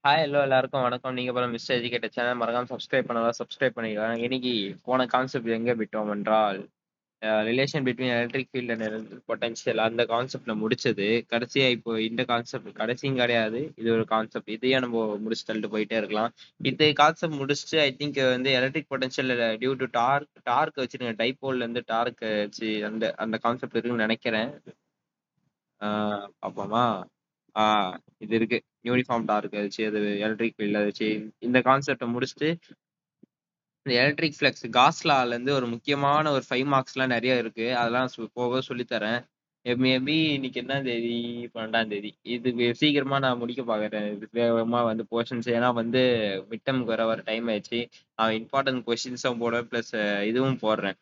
Hi hello எல்லாருக்கும் வணக்கம். நீங்க போல மிஸ்டர் எஜுகேட்டர் சேனல் மறக்காம சப்ஸ்கிரைப் பண்ணலாம், சப்ஸ்கிரைப் பண்ணிக்கலாம். இன்னைக்கு போன கான்செப்ட் எங்க விட்டோம் என்றால் relation between electric field and electric potential அந்த கான்செப்ட்ல முடிச்சது. கடைசியா இப்போ இந்த கான்செப்ட் கடைசியும் கிடையாது, இது ஒரு கான்செப்ட். இதையே நம்ம முடிச்சு தள்ளிட்டு போயிட்டே இருக்கலாம். இந்த கான்செப்ட் முடிச்சுட்டு ஐ திங்க் வந்து electric potential due to torque வச்சிருங்க, டைபோல்ல இருந்து டார்க் வச்சு அந்த அந்த கான்செப்ட் இருக்குன்னு நினைக்கிறேன். பார்ப்போமா? ஆ இது இருக்கு. யூனிஃபார்ம் டார்க் வச்சு அது எலக்ட்ரிக் ஃபீல்ட வச்சு இந்த கான்செப்ட்ட முடிச்சுட்டு, இந்த எலக்ட்ரிக் ஃப்ளக்ஸ் காஸ் லால இருந்து ஒரு முக்கியமான ஒரு 5 மார்க்ஸ்லாம் நெறைய இருக்கு. அதெல்லாம் போக சொல்லி தரேன். மேபி இன்னைக்கு என்னாம் தேதி? 12ஆம் தேதி. இது சீக்கிரமா நான் முடிக்க பார்க்குறேன். இது வேகமா வந்து போர்ஷன்ஸ் ஏன்னா வந்து மிட் டெர்ம்க்கு வர டைம் ஆயிடுச்சு. இம்பார்ட்டன்ட் கொஸ்டின்ஸும் போடுவேன். பிளஸ் இதுவும் போடுறேன்.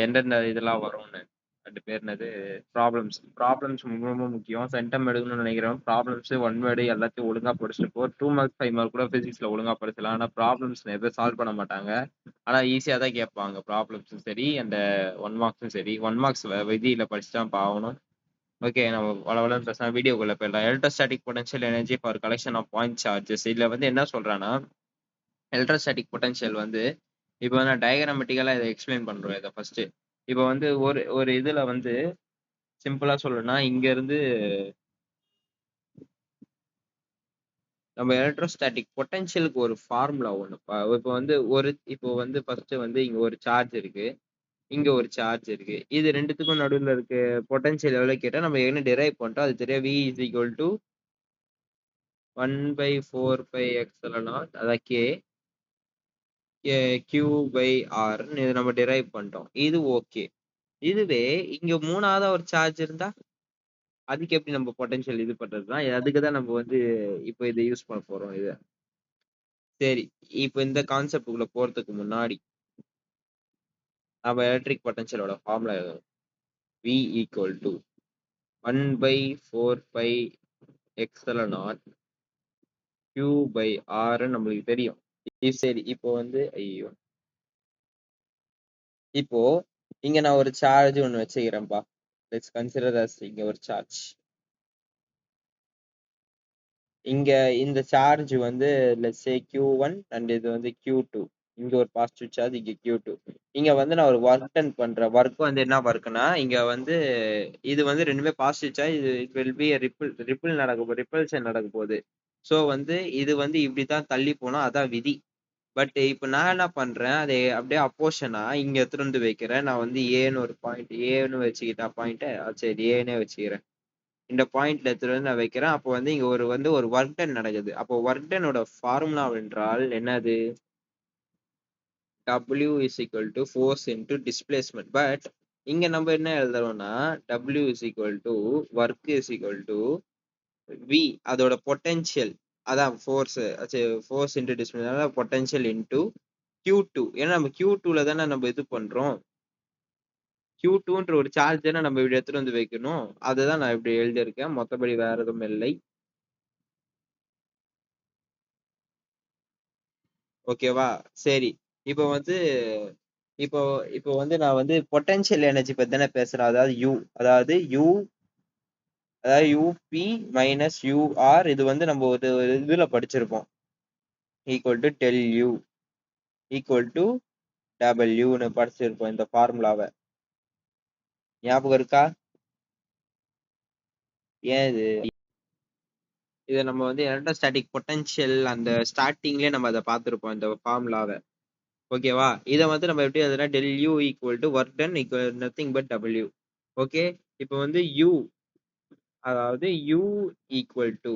எந்தெந்த இதெல்லாம் வரும்னு. அது பேர் என்னது? ப்ராப்ளம்ஸ். ப்ராப்ளம்ஸ் ரொம்ப ரொம்ப முக்கியம். சென்டம் எடுக்கணும்னு நினைக்கிறவன் ப்ராப்ளம்ஸ், ஒன் வேர்டு எல்லாத்தையும் ஒழுங்கா படிச்சுட்டு போ. 2 மார்க்ஸ், 5 மார்க் கூட பிசிக்ஸ்ல ஒழுங்கா படிச்சலாம். ஆனா ப்ராப்ளம்ஸ் நிறைய பேர் சால்வ் பண்ண மாட்டாங்க. ஆனா ஈஸியா தான் கேட்பாங்க. ப்ராப்ளம்ஸும் சரி, அந்த 1 மார்க்ஸும் சரி. 1 மார்க்ஸ் விதியில படிச்சு தான் ஆகணும். ஓகே, நம்ம வளவளன்னு பேசாம வீடியோக்குள்ள போயிடலாம். Electrostatic potential energy for collection of point charges. இதுல வந்து என்ன சொல்றான்னா, எலக்ட்ரோஸ்டாட்டிக் பொட்டன்ஷியல் வந்து இப்போ நான் டயக்ராமெட்டிக்கலா இதை எக்ஸ்பிளைன் பண்றோம். இதை ஃபர்ஸ்ட் இப்போ வந்து ஒரு ஒரு இதுல வந்து சிம்பிளா சொல்லணும்னா இங்க இருந்து நம்ம எலக்ட்ரோஸ்டாட்டிக் பொட்டன்ஷியலுக்கு ஒரு ஃபார்முலா ஒண்ணு இப்போ வந்து ஃபர்ஸ்ட் வந்து இங்க ஒரு சார்ஜ் இருக்கு, இங்க ஒரு சார்ஜ் இருக்கு. இது ரெண்டுத்துக்கும் நடுவுல இருக்க பொட்டன்ஷியல் எவ்வளவு கேட்டா நம்ம என்ன டிரைவ் பண்ணிட்டோம் அது தெரியும். V is equal to 1/4 pi epsilon naught அதான் K Q by R ன்னு இதை நம்ம டிரைவ் பண்ணிட்டோம். இது ஓகே. இதுவே இங்க மூணாவதா ஒரு சார்ஜ் இருந்தா அதுக்கு எப்படி நம்ம பொட்டன்ஷியல் இது பண்றதுதான். அதுக்கு தான் நம்ம வந்து இப்போ இதை யூஸ் பண்ண போறோம். இத சரி, இப்போ இந்த கான்செப்டுக்குள்ள போறதுக்கு முன்னாடி நம்ம எலக்ட்ரிக் பொட்டன்ஷியலோட ஃபார்முலா எழுதணும். V equal to 1/4 pi epsilon naught Q by R நம்மளுக்கு தெரியும். சரி, இப்போ வந்து ஐயோ இப்போ இங்க நான் ஒரு சார்ஜ் ஒன்னு வச்சுக்கிறேன்ப்பா. லெட்ஸ் கன்சிடர் அஸ் இங்க ஒரு சார்ஜ். இங்க இந்த சார்ஜ் வந்து லெட்ஸ் சே Q1 அண்ட் இது வந்து Q2. இங்க ஒரு பாசிட்டிவ் சார்ஜ், இங்க Q2. இங்க வந்து நான் ஒரு ஒர்க் டன் பண்றேன். ஒர்க் வந்து என்ன ஒர்க்னா இங்க வந்து இது வந்து ரெண்டுமே பாசிட்டிவ் சார்ஜ். இது இட் வில் பி ரிப்பல்ஷன் நடக்க போகுது. சோ வந்து இது வந்து இப்படித்தான் தள்ளி போனா அதான் விதி. பட் இப்ப நான் என்ன பண்றேன், அதை அப்படியே அப்போஷனா இங்க எடுத்துட்டு வந்து வைக்கிறேன். நான் வந்து ஏன்னு ஒரு பாயிண்ட் ஏன்னு வச்சுக்கிட்டா பாயிண்ட் சரி ஏன்னே வச்சுக்கிறேன். இந்த பாயிண்ட்ல எடுத்துட்டு வந்து நான் வைக்கிறேன். அப்போ வந்து இங்க ஒரு ஒர்க் டன் நடக்குது. அப்போ ஒர்க் டனோட ஃபார்முலா என்றால் என்னது? W is equal to force into displacement. But இங்க நம்ம என்ன எழுதுறோம்னா W is equal to work is equal to V அதோட பொட்டன்ஷியல், அதான் force into displacement potential into Q2. ஏன்னா நம்ம Q2ல தானே நம்ம இது பண்றோம். Q2ன்ற ஒரு சார்ஜ் தானே நம்ம இப்படி எடுத்துட்டு வந்து வைக்கணும். அதுதான் நான் இப்படி எழுதியிருக்கேன். மொத்தபடி வேற எதுவும் இல்லை. ஓகேவா? சரி, இப்போ வந்து இப்போ இப்போ வந்து நான் வந்து பொட்டன்ஷியல் எனர்ஜி பத்தி தானே பேசுறேன். அதாவது யூபி மைனஸ் யூஆர். இது வந்து நம்ம ஒரு இதுல படிச்சிருப்போம். Equal to del U equal to டபிள்யூன்னு படிச்சிருப்போம் இந்த ஃபார்முலாவை. ஞாபகம் இருக்கா? ஏன் இதை நம்ம வந்து எலக்ட்ரோஸ்டாட்டிக் பொட்டன்ஷியல் அந்த ஸ்டார்டிங்லயே நம்ம அதை பார்த்திருப்போம் இந்த ஃபார்முலாவை. ஓகேவா? இதை வந்து நம்ம எப்படி எழுதுனா del U equal to work done equal nothing but W. Okay, இப்போ வந்து யூ அதாவது யூ ஈக்குவல் டு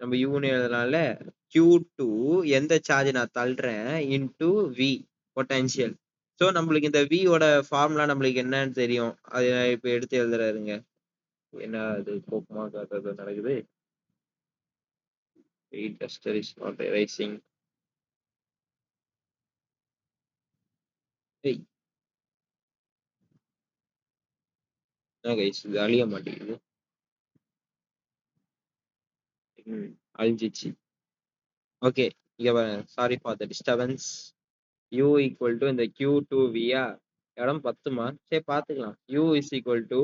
நம்ம யூன்னு எழுதுனால Q2 எந்த சார்ஜ் நான் தள்ளுறேன் இன்டு V பொட்டன்ஷியல். ஸோ நம்மளுக்கு இந்த V ஓட ஃபார்முலா நம்மளுக்கு என்னன்னு தெரியும். அது இப்போ எடுத்து எழுதுறாருங்க. என்ன அது கோப்பமா நடக்குது. Duster is not rising. ஏய், என்ன கைஸ் இது அழிய மாட்டேங்குது. அழிஞ்சிச்சு. ஓகே, இங்க sorry for the disturbance. U equal to இந்த Q2V இடம் 10மா? சரி பார்த்துக்கலாம். U is equal to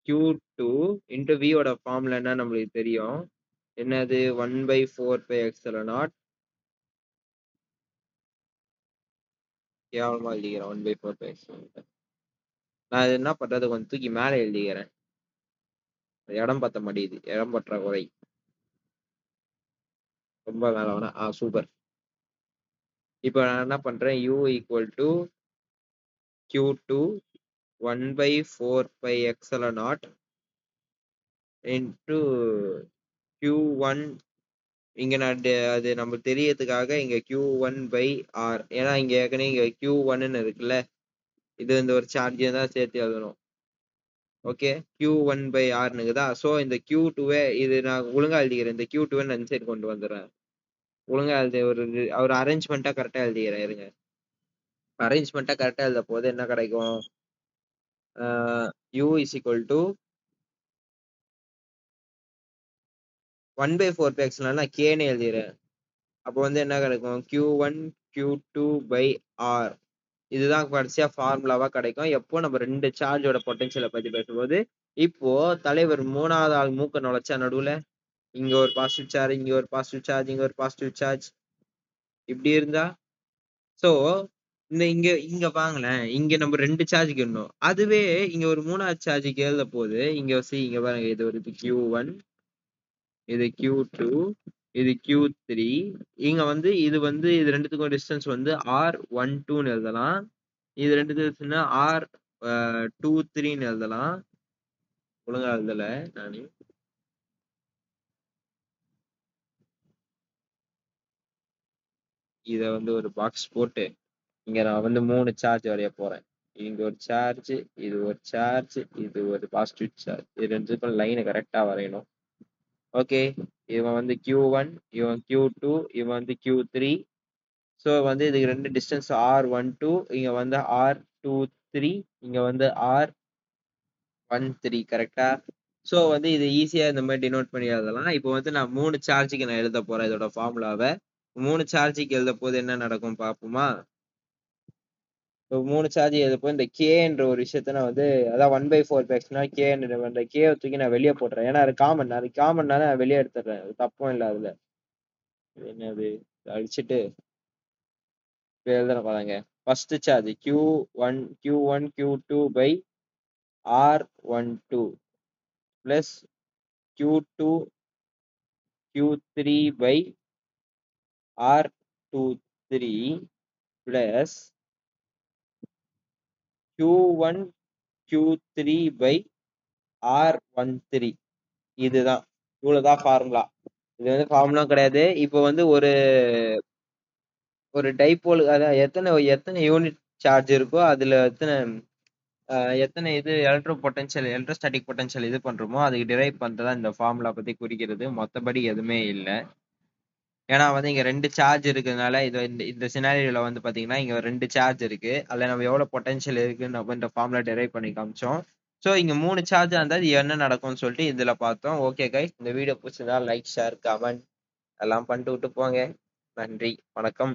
Q2 into V ஓட ஃபார்முலா என்ன நம்மளுக்கு தெரியும். என்னது 1/4πε0 கேவலமா எழுதிக்கிறேன் 1/4πε0. நான் இது என்ன பண்றது, கொஞ்சம் தூக்கி மேலே எழுதிக்கிறேன். இடம் பத்த மாட்டேங்குது, இடம் பற்றாக்குறை. ரொம்ப மேல வேணா. சூப்பர். இப்போ நான் என்ன பண்றேன், u equal to q2 1/4πε0 into q1. இங்க நான் அது நம்ம தெரியறதுக்காக இங்க q1/r, ஏன்னா இங்க ஏற்கனவே இங்க q1ன்னு இருக்குல்ல, இது இந்த ஒரு சார்ஜ் தான் சேர்த்து எழுதணும். ஓகே, q1/rன்னு இருக்குதா. ஸோ இந்த q2 இது நான் ஒழுங்கா எழுதிக்கிறேன். இந்த q2 நான் சைடு கொண்டு வந்துடுறேன். ஒழுங்கா எழுதி ஒரு அரேஞ்ச்மெண்ட்டா கரெக்டா எழுதிக்கிறேன். இருங்க, அரேஞ்ச்மெண்ட்டா கரெக்டா எழுத போது என்ன கிடைக்கும், u இஸ் ஈக்குவல் டு 1/4π நான் கேன்னு எழுதிடுறேன். அப்போ வந்து என்ன கிடைக்கும், q1 q2/r. இதுதான் கடைசியா ஃபார்முலாவா கிடைக்கும் எப்போ நம்ம ரெண்டு சார்ஜோட பொட்டன்ஷியலை பத்தி பேசும்போது. இப்போ தலைவர் மூணாவது ஆள் மூக்க நுழைச்சா நடுவுல இங்க ஒரு பாசிட்டிவ் சார்ஜ், இங்க ஒரு பாசிட்டிவ் சார்ஜ், இங்க ஒரு பாசிட்டிவ் சார்ஜ், இப்படி இருந்தா. சோ இந்த இங்க இங்க பாங்களேன், இங்க நம்ம ரெண்டு சார்ஜ் கேட்கணும். அதுவே இங்க ஒரு மூணாவது சார்ஜுக்கு எழுத போது இங்க இங்க பாருங்க, இது ஒரு q1, இது q2, இது q3. இங்க வந்து இது ரெண்டுத்துக்கும் டிஸ்டன்ஸ் வந்து r12ன்னு எழுதலாம். இது ரெண்டுத்துக்குன்னா r23ன்னு எழுதலாம். ஒழுங்கா எழுதல நானு. இத வந்து ஒரு பாக்ஸ் போட்டு இங்க நான் வந்து 3 சார்ஜ் வரைய போறேன். இங்க ஒரு சார்ஜ், இது ஒரு சார்ஜ், இது ஒரு பாசிட்டிவ் சார்ஜ். இது ரெண்டுக்கும் லைனை கரெக்டா வரையணும். ஓகே, இவன் வந்து q1, இவன் q2, இவன் வந்து q3. ஸோ வந்து இதுக்கு ரெண்டு டிஸ்டன்ஸ் r12, இங்க வந்து r23, இங்க வந்து r13. கரெக்டா. ஸோ வந்து இது ஈஸியா இந்த மாதிரி டினோட் பண்ணி எழுதலாம். இப்போ வந்து நான் 3 சார்ஜுக்கு நான் எழுத போறேன் இதோட ஃபார்முலாவை. 3 சார்ஜுக்கு எழுத போது என்ன நடக்கும் பார்ப்போமா. இப்போ 3 சார்ஜ் எழுதப்போ இந்த கேன்ற ஒரு விஷயத்த நான் வந்து, அதான் 1/4π கே, அந்த கே தூக்கி நான் வெளியே போட்டுறேன். ஏன்னா அது காமன்னால நான் வெளியே எடுத்துடுறேன். அது தப்பும் இல்லை அதுல. என்னது அடிச்சுட்டு இப்போ எழுதுறேன் பாருங்க. First charge q1 q2/r12 plus q2 q3/r23 plus q1 q3/r13. இதுதான், இவ்வளவுதான் ஃபார்முலா. இது வந்து ஃபார்முலா கிடையாது. இப்போ வந்து ஒரு டைபோல், அதான் எத்தனை எத்தனை யூனிட் சார்ஜ் இருக்கோ அதுல எத்தனை இது எலக்ட்ரோஸ்டாட்டிக் பொட்டன்ஷியல் இது பண்றோமோ அதுக்கு டிரைவ் பண்றதா இந்த ஃபார்முலா பத்தி குறிக்கிறது. மொத்தபடி எதுவுமே இல்லை. ஏன்னா வந்து இங்க ரெண்டு சார்ஜ் இருக்கிறதுனால இது இந்த சினாரியோல வந்து பாத்தீங்கன்னா இங்க ரெண்டு சார்ஜ் இருக்கு. அதுல நம்ம எவ்வளவு பொட்டன்ஷியல் இருக்குன்னு நம்ம இந்த ஃபார்முலா டிரைவ் பண்ணி காமிச்சோம். ஸோ இங்க 3 சார்ஜ் இருந்தா இது என்ன நடக்கும்னு சொல்லிட்டு இதுல பார்த்தோம். ஓகே கைஸ், இந்த வீடியோ பிடிச்சதா லைக், ஷேர், கமெண்ட் எல்லாம் பண்ணிட்டு விட்டு போங்க. நன்றி, வணக்கம்.